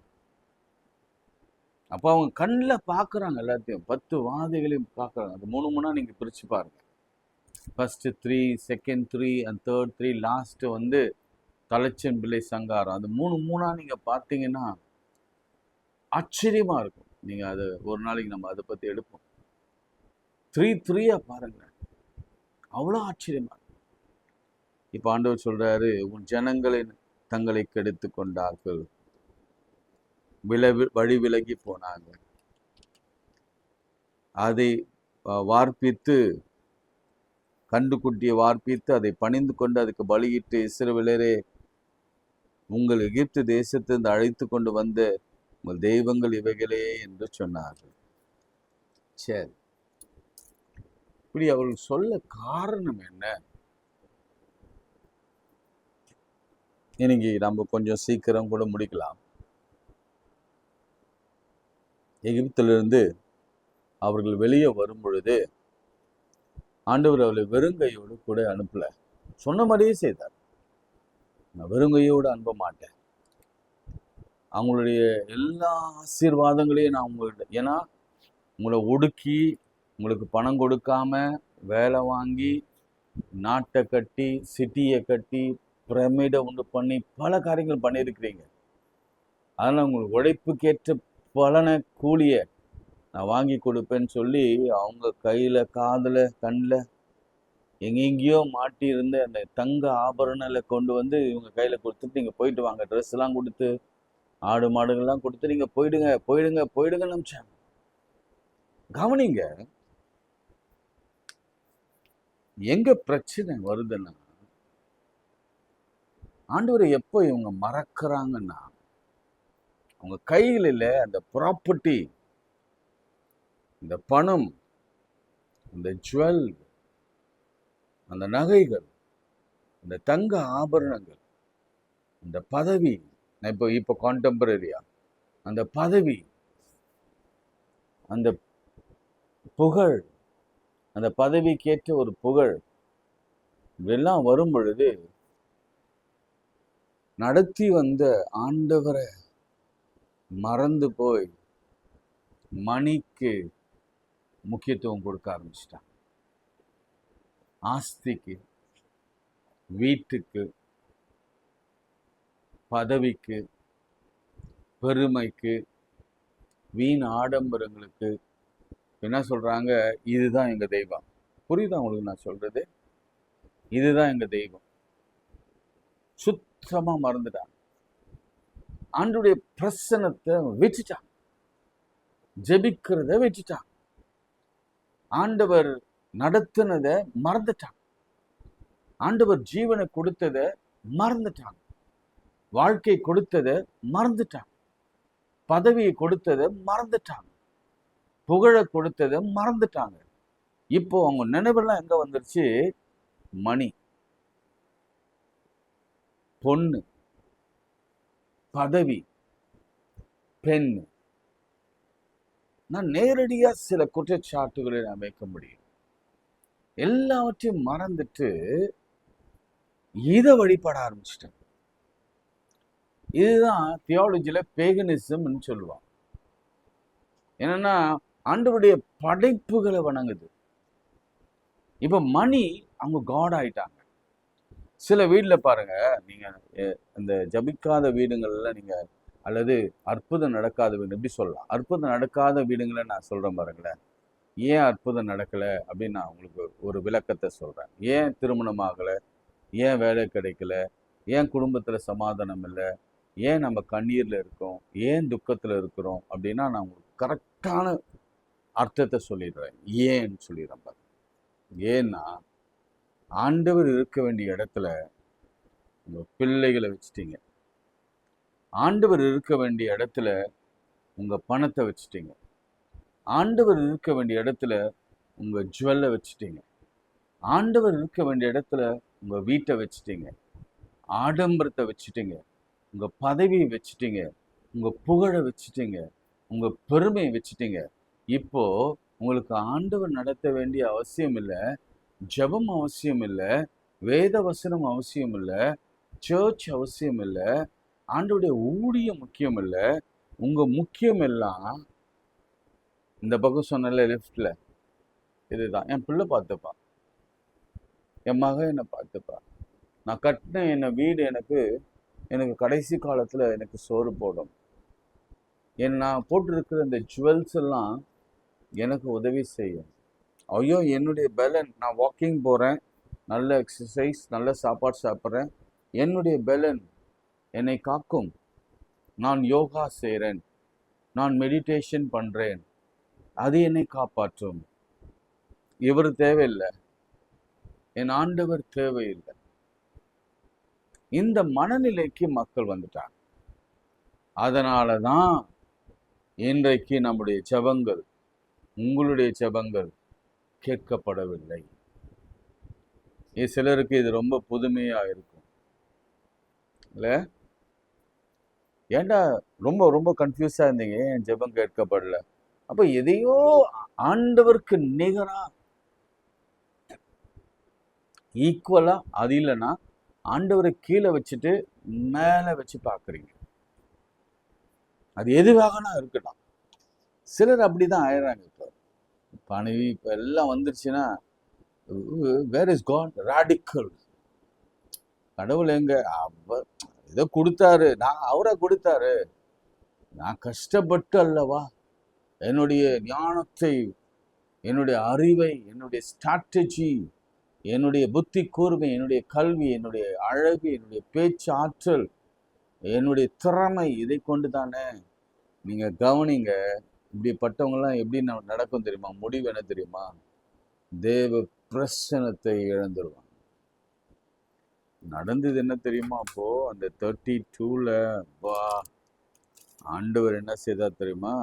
அப்போ அவங்க கண்ணில் பார்க்குறாங்க, எல்லாத்தையும் 10 வாதைகளையும் பார்க்குறாங்க. அது 3 நீங்க பிரிச்சு பாருங்க. First 3, second 3 and third 3, last தலைச்சன் பிள்ளை சங்காரம். அது 3 நீங்க பார்த்தீங்கன்னா ஆச்சரியமா இருக்கும். நீங்க அது ஒரு நாளைக்கு நம்ம அதை பத்தி எடுப்போம். 3 பாருங்க, அவ்வளோ ஆச்சரியமா இருக்கும். இப்ப ஆண்டவர் சொல்றாரு, உன் ஜனங்களை தங்களை கெடுத்து கொண்டார்கள், வழி விலகி போனாங்க, அதை வார்ப்பித்து, கண்டுக்குட்டியை வார்ப்பித்து அதை பணிந்து கொண்டு அதுக்கு பலியிட்டு, இஸ்ரவேலரே உங்கள் எகிப்து தேசத்திலிருந்து அழைத்து கொண்டு வந்த உங்கள் தெய்வங்கள் இவைகளே என்று சொன்னார்கள். சரி, இப்படி அவர்கள் சொல்ல காரணம் என்ன? இன்னைக்கு நம்ம கொஞ்சம் சீக்கிரம் கூட முடிக்கலாம். எகிப்திலிருந்து அவர்கள் வெளியே வரும் பொழுது ஆண்டவர் அவளை வெறுங்கையோடு கூட அனுப்பல. சொன்ன மாதிரியே செய்தார். நான் வெறுங்கையோடு அனுப்ப மாட்டேன். அவங்களுடைய எல்லா ஆசீர்வாதங்களையும் நான் உங்கள்கிட்ட, ஏன்னா உங்களை ஒடுக்கி உங்களுக்கு பணம் கொடுக்காம வேலை வாங்கி நாட்டை கட்டி சிட்டியை கட்டி பிரமிடை உண்டு பண்ணி பல காரியங்கள் பண்ணியிருக்கிறீங்க. அதனால் உங்களுக்கு உழைப்புக்கேற்ற பலனை கூலியை நான் வாங்கி கொடுப்பேன்னு சொல்லி அவங்க கையில் காதில் கண்ணில் எங்கெங்கேயோ மாட்டி இருந்த அந்த தங்க ஆபரணங்களை கொண்டு வந்து இவங்க கையில் கொடுத்துட்டு நீங்கள் போயிட்டு வாங்க, ட்ரெஸ் எல்லாம் கொடுத்து ஆடு மாடுகள்லாம் கொடுத்து நீங்கள் போயிடுங்க போயிடுங்க போயிடுங்கன்னு நினச்சாங்க. கவனிங்க, எங்க பிரச்சனை வருதுன்னா ஆண்டவரை எப்போ இவங்க மறக்கிறாங்கன்னா அவங்க கைகளில் அந்த ப்ராப்பர்ட்டி, இந்த பணம், அந்த ஜுவல், அந்த நகைகள், அந்த தங்க ஆபரணங்கள், அந்த பதவி, இப்போ கான்டெம்பரரியா அந்த பதவி, அந்த புகழ், அந்த பதவிக்கேற்ற ஒரு புகழ், இதெல்லாம் வரும் பொழுது நடத்தி வந்த ஆண்டவரை மறந்து போய் மணிக்கு முக்கியத்துவம் கொடுக்க ஆரம்பிச்சிட்டாங்க. ஆஸ்திக்கு, வீட்டுக்கு, பதவிக்கு, பெருமைக்கு, வீண் ஆடம்பரங்களுக்கு என்ன சொல்றாங்க? இதுதான் எங்க தெய்வம். புரியுதா உங்களுக்கு நான் சொல்றது? இதுதான் எங்க தெய்வம். சுத்தமா மறந்துட்டாங்க. ஆண்டுடைய பிரசனத்தை வச்சுட்டாங்க, ஜெபிக்கிறத வச்சுட்டாங்க, ஆண்டவர் நடத்தினதை மறந்துட்டாங்க, ஆண்டவர் ஜீவனை கொடுத்ததை மறந்துட்டாங்க, வாழ்க்கை கொடுத்ததை மறந்துட்டாங்க, பதவியை கொடுத்ததை மறந்துட்டாங்க, புகழை கொடுத்ததை மறந்துட்டாங்க. இப்போ அவங்க நினைவெல்லாம் எங்க வந்துருச்சு? மணி, பொண்ணு, பதவி, பெண். நான் நேரடியா சில குற்றச்சாட்டுகளை நான் வைக்க முடியும். எல்லாவற்றையும் மறந்துட்டு இதை வழிபட ஆரம்பிச்சிட்டேன். இதுதான் தியாலஜில பேகனிசம்னு சொல்லுவாங்க. என்னன்னா ஆண்டவருடைய படைப்புகளை வணங்குது. இப்ப மணி அவங்க காட் ஆயிட்டாங்க. சில வீட்டில் பாருங்க, நீங்க இந்த ஜபிக்காத வீடுங்கள்ல நீங்க, அல்லது அற்புதம் நடக்காத வீடு, எப்படி சொல்லலாம், அற்புதம் நடக்காத வீடுங்களை நான் சொல்றேன் பாருங்களேன். ஏன் அற்புதம் நடக்கலை அப்படின்னு நான் உங்களுக்கு ஒரு விளக்கத்தை சொல்கிறேன். ஏன் திருமணம் ஆகலை, ஏன் வேலை கிடைக்கல, ஏன் குடும்பத்தில் சமாதானம் இல்லை, ஏன் நம்ம கண்ணீரில் இருக்கோம், ஏன் துக்கத்தில் இருக்கிறோம் அப்படின்னா நான் உங்களுக்கு கரெக்டான அர்த்தத்தை சொல்லிடுறேன். ஏன்னு சொல்லிடுறேன் பாரு. ஏன்னா ஆண்டவர் இருக்க வேண்டிய இடத்துல உங்கள் பிள்ளைகளை வச்சுட்டீங்க. ஆண்டவர் இருக்க வேண்டிய இடத்துல உங்கள் பணத்தை வச்சுட்டீங்க. ஆண்டவர் இருக்க வேண்டிய இடத்துல உங்கள் ஜுவல்லை வச்சுட்டீங்க. ஆண்டவர் இருக்க வேண்டிய இடத்துல உங்கள் வீட்டை வச்சுட்டீங்க. ஆடம்பரத்தை வச்சுட்டீங்க. உங்கள் பதவியை வச்சுட்டீங்க. உங்கள் புகழை வச்சுட்டீங்க. உங்கள் பெருமையை வச்சுட்டீங்க. இப்போ உங்களுக்கு ஆண்டவர் நடத்த வேண்டிய அவசியம் இல்லை, ஜெபம் அவசியம் இல்லை, வேத வசனம் அவசியம் இல்லை, சர்ச் அவசியம் இல்லை, ஆண்டவருடைய ஊழியம் முக்கியம் இல்லை. உங்கள் முக்கியம் எல்லாம் இந்த பக்கம் சொன்னல லெஃப்டில் இதுதான். என் பிள்ளை பார்த்துப்பா, என் மகன் என்னை பார்த்துப்பா, நான் கட்டின என்ன வீடு எனக்கு கடைசி காலத்தில் எனக்கு சோறு போடும், நான் போட்டிருக்கிற இந்த ஜுவல்ஸ் எல்லாம் எனக்கு உதவி செய்யும். ஐயோ என்னுடைய பலன், நான் வாக்கிங் போகிறேன், நல்ல எக்ஸசைஸ், நல்ல சாப்பாடு சாப்பிட்றேன், என்னுடைய பலன் என்னை காக்கும். நான் யோகா செய்கிறேன், நான் மெடிடேஷன் பண்ணுறேன், அது என்னை காப்பாற்றும். இவர் தேவையில்லை, என் ஆண்டவர் தேவையில்லை. இந்த மனநிலைக்கு மக்கள் வந்துட்டாங்க. அதனால தான் இன்றைக்கு நம்முடைய ஜெபங்கள், உங்களுடைய ஜெபங்கள் கேட்கப்படவில்லை. சிலருக்கு இது ரொம்ப புதுமையாக இருக்கும். இல்ல ஏன்டா ரொம்ப ரொம்ப கன்ஃபியூஸா இருந்தீங்க, என் ஜெபம் கேட்கப்படல. அப்ப எதையோ ஆண்டவருக்கு நிகரா ஈக்குவலா அது இல்லைன்னா ஆண்டவரை கீழே வச்சுட்டு மேல வச்சு பாக்குறீங்க. அது எதுவாகனா இருக்கட்டும். சிலர் அப்படிதான் ஆயிடுறாங்க. இப்போ பணவி இப்ப எல்லாம் வந்துருச்சுன்னா வேர் இஸ் காட் ராடிக்கல். கடவுள் எங்க ஏதோ கொடுத்தாரு, நான் அவரை கொடுத்தாரு, நான் கஷ்டப்பட்டு அல்லவா என்னுடைய ஞானத்தை, என்னுடைய அறிவை, என்னுடைய ஸ்ட்ராட்டஜி, என்னுடைய புத்தி கூர்மை, என்னுடைய கல்வி, என்னுடைய அழகு, என்னுடைய பேச்சு ஆற்றல், என்னுடைய திறமை, இதை கொண்டு தானே. நீங்க கவனிங்க, இப்படிப்பட்டவங்கலாம் எப்படி நடக்கும் தெரியுமா? முடிவு என்ன தெரியுமா? தேவ பிரசனத்தை இழந்துருவாங்க. நடந்தது என்ன தெரியுமா? அப்போ அந்த 32ல வா ஆண்டவர் என்ன செய்தார் தெரியுமா?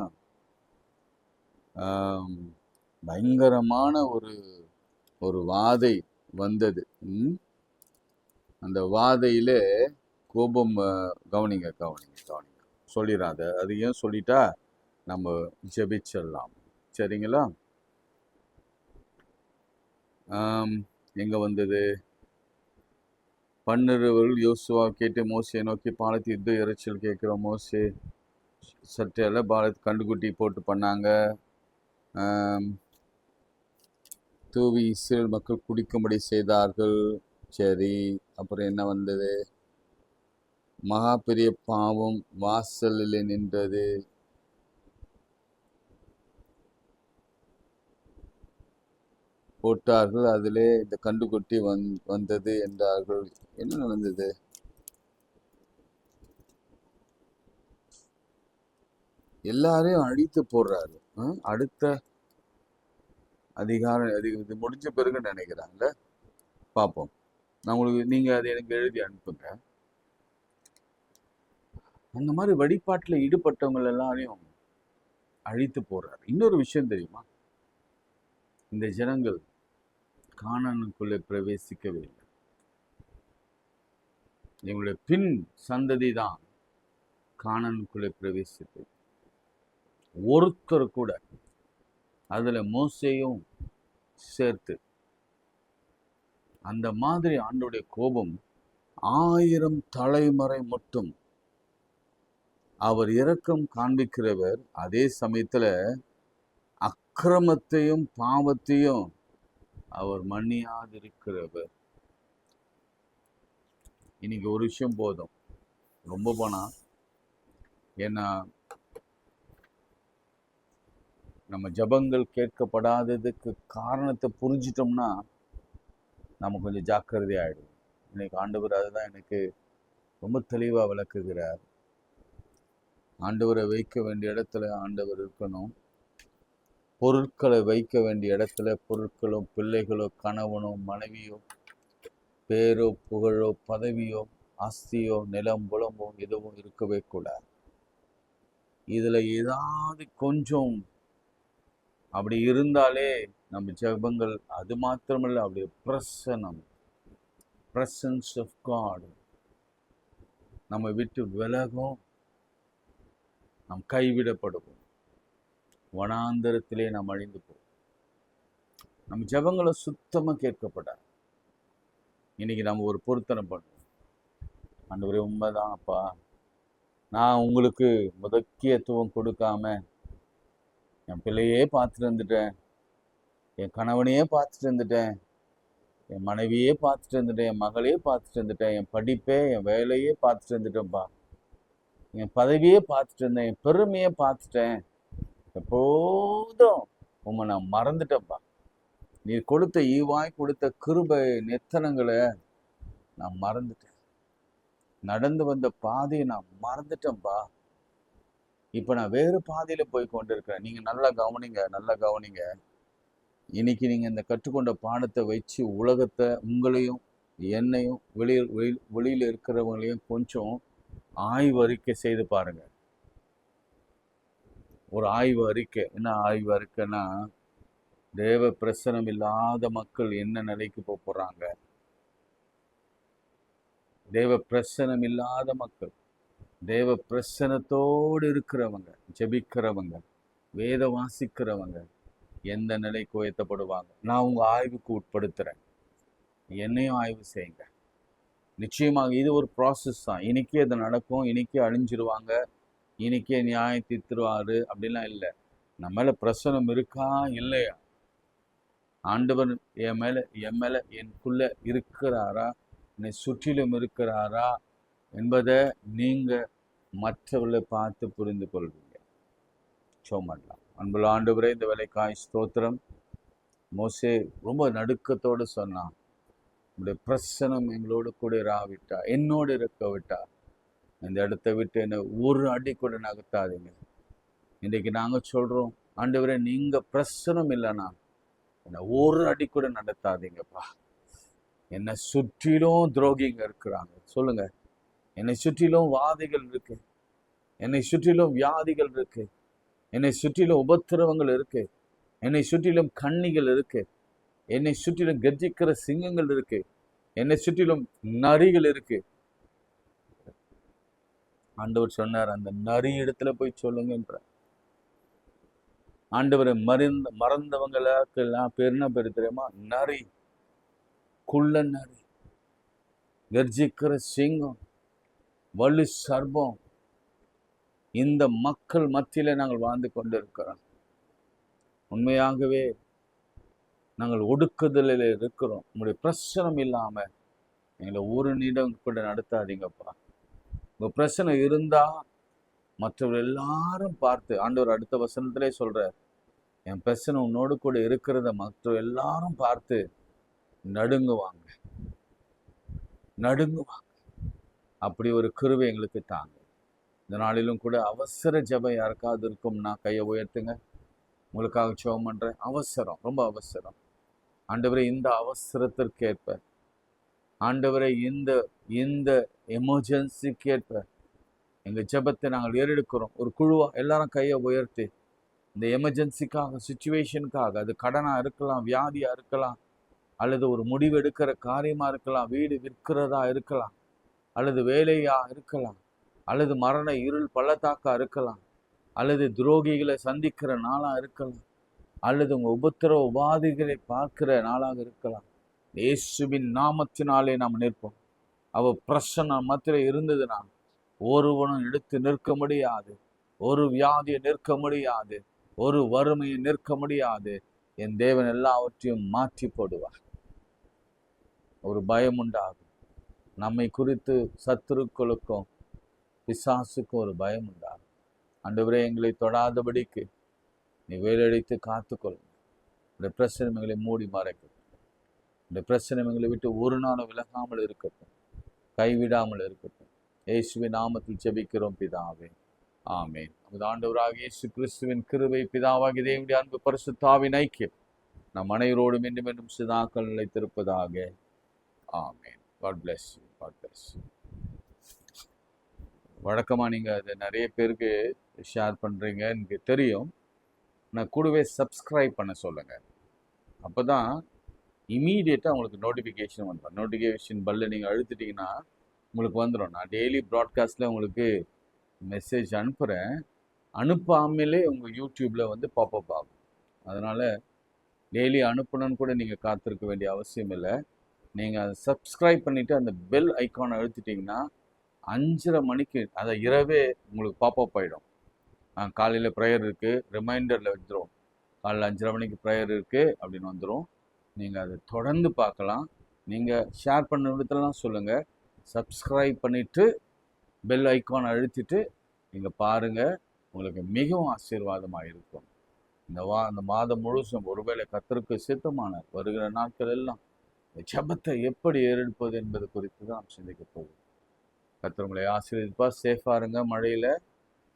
பயங்கரமான ஒரு வாதை வந்தது. அந்த வாதையில கோபம். கவனிங்க கவனிங்க கவனிங்க, சொல்லிடாத. அது ஏன் சொல்லிட்டா நம்ம ஜெபிச்சிடலாம், சரிங்களா? எங்க வந்தது? பன்னிருவர்கள் யோசுவா கேட்டு மோசையை நோக்கி, பாலத்து யுத்த இறைச்சல் கேட்குற மோசே, சற்றையில பாலத்து கண்டுகுட்டி போட்டு பண்ணாங்க. தூவி இஸ்ரேல் மக்கள் குடிக்கும்படி செய்தார்கள். சரி, அப்புறம் என்ன வந்தது? மகா பெரிய பாவம் வாசலில் நின்றது. போட்டார்கள், அதிலே இந்த கண்டுகுட்டி வந்தது என்றார்கள். என்ன நடந்தது? எல்லாரையும் அழித்து போடுறாரு. அடுத்த அதிகாரம் இது முடிஞ்ச பிறகு நினைக்கிறாங்கல்ல, பார்ப்போம். நான் உங்களுக்கு, நீங்க அதை எனக்கு எழுதி அனுப்புங்க. அந்த மாதிரி வழிபாட்டில் ஈடுபட்டவங்க எல்லாரையும் அழித்து போடுறாரு. இன்னொரு விஷயம் தெரியுமா? இந்த ஜனங்கள் கானானுக்குள்ளே பிரவேசிக்கவே இல்லை. எங்களுடைய பின் சந்ததி தான் கானானுக்குள்ளே பிரவேசித்தது. ஒருத்தர் கூட, அதுல மோசேயும் சேர்த்து. அந்த மாதிரி ஆண்டவருடைய கோபம் 1000 தலைமுறை மட்டும். அவர் இரக்கம் காண்பிக்கிறவர், அதே சமயத்துல அக்கிரமத்தையும் பாவத்தையும் அவர் மன்னியாதிருக்கிறவர். இன்னைக்கு ஒரு விஷயம் போதும், ரொம்ப போனா. ஏன்னா நம்ம ஜபங்கள் கேட்கப்படாததுக்கு காரணத்தை புரிஞ்சிட்டோம்னா நம்ம கொஞ்சம் ஜாக்கிரதை ஆயிடும். இன்னைக்கு ஆண்டவர் அதுதான் எனக்கு ரொம்ப தெளிவா விளக்குகிறார். ஆண்டவரை வைக்க வேண்டிய இடத்துல ஆண்டவர் இருக்கணும். பொருட்களை வைக்க வேண்டிய இடத்துல பொருட்களோ, பிள்ளைகளோ, கணவனோ, மனைவியோ, பேரோ, புகழோ, பதவியோ, ஆஸ்தியோ, நிலம், புலமோ எதுவும் இருக்கவே கூடாது. இதுல ஏதாவது கொஞ்சம் அப்படி இருந்தாலே நம்ம ஜெபங்கள், அது மாத்திரமல்ல, அவருடைய பிரசனம், பிரசன்ஸ் ஆஃப் காட் நம்ம விட்டு விலகும். நாம் கைவிடப்படுவோம். வனாந்தரத்திலே நாம் அழிந்து போவோம். நம்ம ஜெபங்களை சுத்தமா கேட்கப்படாது. இன்னைக்கு நம்ம ஒரு பொருத்தனை பண்ணுவோம். ஆண்டவரே, உண்மைதான் அப்பா, நான் உங்களுக்கு முக்கியத்துவம் கொடுக்காம என் பிள்ளையே பார்த்துட்டு வந்துட்டேன், என் கணவனையே பார்த்துட்டு வந்துட்டேன், என் மனைவியே பார்த்துட்டு வந்துட்டேன், என் மகளையே பார்த்துட்டு வந்துட்டேன், என் படிப்பே, என் வேலையே பார்த்துட்டு வந்துட்டேன்ப்பா, என் பதவியே பார்த்துட்டு இருந்தேன், என் பெருமையே பார்த்துட்டேன், எப்போதும் உண்மை நான் மறந்துட்டேன்ப்பா. நீ கொடுத்த ஈவாய் கொடுத்த கிருபை நெத்தனங்களை நான் மறந்துட்டேன். நடந்து வந்த பாதையை நான் மறந்துட்டேன்ப்பா. இப்ப நான் வேறு பாதையில போய் கொண்டிருக்கிறேன். நீங்க நல்லா கவனிங்க, நல்லா கவனிங்க. இன்னைக்கு நீங்க இந்த கற்றுக்கொண்ட பாடத்தை வச்சு உலகத்தை, உங்களையும் என்னையும் வெளியில இருக்கிறவங்களையும் கொஞ்சம் ஆய்வு அறிக்கை செய்து பாருங்க. ஒரு ஆய்வு அறிக்கை. என்ன ஆய்வு அறிக்கைன்னா, தேவ பிரசனம் இல்லாத மக்கள் என்ன நிலைக்கு போறாங்க, தேவ பிரசனம் இல்லாத மக்கள், தேவ பிரசனத்தோடு இருக்கிறவங்க, ஜெபிக்கிறவங்க, வேத வாசிக்கிறவங்க எந்த நிலைக்கு உயர்த்தப்படுவாங்க? நான் உங்க ஆய்வுக்கு உட்படுத்துறேன். என்னையும் ஆய்வு செய்யுங்க. நிச்சயமாக இது ஒரு ப்ராசஸ் தான். இன்னைக்கே அது நடக்கும், இன்னைக்கே அழிஞ்சிருவாங்க, இன்னைக்கே நியாயம் தீர்த்துருவாரு அப்படிலாம் இல்லை. நம்ம மேல பிரசனம் இருக்கா இல்லையா? ஆண்டவர் என் மேல எனக்குள்ள இருக்கிறாரா, என்னை சுற்றிலும் இருக்கிறாரா என்பதை நீங்க மற்றவர்களை பார்த்து புரிந்து கொள்வீங்க. சோமல்லாம் அன்புள்ள ஆண்டவரே, இந்த வேலைக்காய் ஸ்தோத்திரம். மோசே ரொம்ப நடுக்கத்தோடு சொன்னான், உங்களுடைய பிரசனம் எங்களோடு கூட இராவிட்டா, என்னோடு இருக்க விட்டா, இந்த இடத்த விட்டு என்னை ஒரு அடி கூட நகர்த்தாதீங்க. இன்றைக்கு நாங்கள் சொல்கிறோம், ஆண்டவரே நீங்கள் பிரசனம் இல்லைனா என்னை ஒரு அடி கூட நடத்தாதீங்கப்பா. என்னை சுற்றிலும் துரோகிங்க இருக்கிறாங்க. சொல்லுங்க, என்னை சுற்றிலும் வாதிகள் இருக்கு, என்னை சுற்றிலும் வியாதிகள் இருக்கு, என்னை சுற்றிலும் உபத்திரவங்கள் இருக்கு, என்னை சுற்றிலும் கண்ணிகள் இருக்கு, என்னை சுற்றிலும் கர்ஜிக்கிற சிங்கங்கள் இருக்கு, என்னை சுற்றிலும் நரிகள் இருக்கு. ஆண்டவர் சொன்னார், அந்த நரி இடத்துல போய் சொல்லுங்கன்ற. ஆண்டவரை மறந்தவங்களுக்கெல்லாம் பேர் என்ன பேர் தெரியுமா? நரி, குள்ள நரி, கர்ஜிக்கிற சிங்கம், வலு சர்பம். இந்த மக்கள் மத்தியில நாங்கள் வாழ்ந்து கொண்டிருக்கிறோம். உண்மையாகவே நாங்கள் ஒடுக்குதலில் இருக்கிறோம். உங்களுடைய பிரச்சனம் இல்லாம எங்களை ஒரு நிமிடம் கூட நடத்தாதீங்கப்பா. உங்க பிரச்சனை இருந்தா மற்றவர்கள் எல்லாரும் பார்த்து, ஆண்டவர் அடுத்த வசனத்திலே சொல்ற, என் பிரச்சனை உன்னோடு கூட இருக்கிறத மற்ற எல்லாரும் பார்த்து நடுங்குவாங்க. அப்படி ஒரு கிருபை எங்களுக்கு தாங்க. இந்த நாளிலும் கூட அவசர ஜெபம் யாருக்காவது இருக்கும்னா கையை உயர்த்துங்க. உங்களுக்காக ஜெபம் பண்றேன். அவசரம், ரொம்ப அவசரம். ஆண்டவரை இந்த அவசரத்திற்கேற்ப, ஆண்டவரை இந்த எமர்ஜென்சிக்கேற்ப எங்கள் ஜெபத்தை நாங்கள் ஏறெடுக்கிறோம். ஒரு குழுவா எல்லாரும் கையை உயர்த்தி இந்த எமர்ஜென்சிக்காக, சுச்சுவேஷனுக்காக, அது கடனா இருக்கலாம், வியாதியா இருக்கலாம், அல்லது ஒரு முடிவு எடுக்கிற காரியமா இருக்கலாம், வீடு விற்கிறதா இருக்கலாம், அல்லது வேலையா இருக்கலாம், அல்லது மரண இருள் பள்ளத்தாக்கா இருக்கலாம், அல்லது துரோகிகளை சந்திக்கிற நாளா இருக்கலாம், அல்லது உங்க உபத்திரவ உபாதைகளை பார்க்கிற நாளாக இருக்கலாம். இயேசுவின் நாமத்தினாலே நாம் நிற்போம். அவ பிரசன்னம் மத்தியில இருந்ததுன்னா ஒருவனும் எடுத்து நிற்க முடியாது, ஒரு வியாதியை நிற்க முடியாது, ஒரு வறுமையை நிற்க முடியாது. என் தேவன் எல்லாவற்றையும் மாற்றி போடுவார். ஒரு பயம் உண்டாகும். நம்மை குறித்து சத்துருக்களுக்கும் பிசாசுக்கும் ஒரு பயம் உண்டாகும். ஆண்டவரே, எங்களை தொடாதபடிக்கு நீ வேலடித்து காத்துக்கொள்ளும். இந்த பிரச்சனை எங்களை மூடி மறைக்கட்டும். இந்த பிரச்சனை எங்களை விட்டு ஒரு நாளும் விலகாமல் இருக்கட்டும், கைவிடாமல் இருக்கட்டும். இயேசுவின் நாமத்தில் ஜெபிக்கிறோம் பிதாவே, ஆமென். நமது ஆண்டவராக இயேசு கிறிஸ்துவின் கிருபை, பிதாவாகிய தேவனுடைய அன்பு, பரிசுத்த ஆவியின் ஐக்கியம் நம் அனைவரோடும் என்றும் என்றும் சதாக்கள் நிலைத்திருப்பதாக. ஆமென். God bless you. God bless you. வழக்கமாக நீங்கள் அதை நிறைய பேருக்கு ஷேர் பண்ணுறீங்க, எனக்கு தெரியும். நான் கூடவே சப்ஸ்கிரைப் பண்ண சொல்லுங்கள். அப்போ தான் இமீடியட்டாக உங்களுக்கு நோட்டிஃபிகேஷன் வந்துடும். நோட்டிஃபிகேஷன் பல்ல நீங்கள் அழுத்திட்டிங்கன்னா உங்களுக்கு வந்துடும். நான் டெய்லி ப்ராட்காஸ்ட்டில் உங்களுக்கு மெசேஜ் அனுப்புகிறேன். அனுப்பாமலே உங்கள் யூடியூப்பில் வந்து பாப்பப் ஆகும். அதனால் டெய்லி அனுப்பணும்னு கூட நீங்கள் காத்திருக்க வேண்டிய அவசியம் இல்லை. நீங்கள் அதை சப்ஸ்கிரைப் பண்ணிவிட்டு அந்த பெல் ஐக்கானை அழுத்திட்டிங்கன்னா 5:30 மணிக்கு, அதை இரவே உங்களுக்கு பாப்பப் ஆகிடும். காலையில் ப்ரேயர் இருக்குது, ரிமைண்டரில் வச்சுரும். காலையில் 5:30 மணிக்கு ப்ரேயர் இருக்குது அப்படின்னு வந்துடும். நீங்கள் அதை தொடர்ந்து பார்க்கலாம். நீங்கள் ஷேர் பண்ண விதத்துலலாம் சொல்லுங்கள். சப்ஸ்கிரைப் பண்ணிவிட்டு பெல் ஐக்கான் அழுத்திட்டு நீங்கள் பாருங்கள். உங்களுக்கு மிகவும் ஆசீர்வாதமாக இருக்கும். இந்த மாதம் முழுசும் ஒருவேளை கர்த்தருக்கு சித்தமான வருகிற நாட்கள் எல்லாம் ஜெபத்தை எப்படி ஏறெடுப்பது என்பது குறித்து தான் நாம் சிந்திக்க போகிறோம். கர்த்தர் உங்களை ஆசீர்வதிப்பார். சேஃபாக இருங்க. மழையில்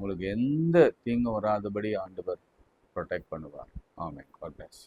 உங்களுக்கு எந்த தீங்கும் வராதபடி ஆண்டவர் ப்ரொடெக்ட் பண்ணுவார். ஆமென். God bless you.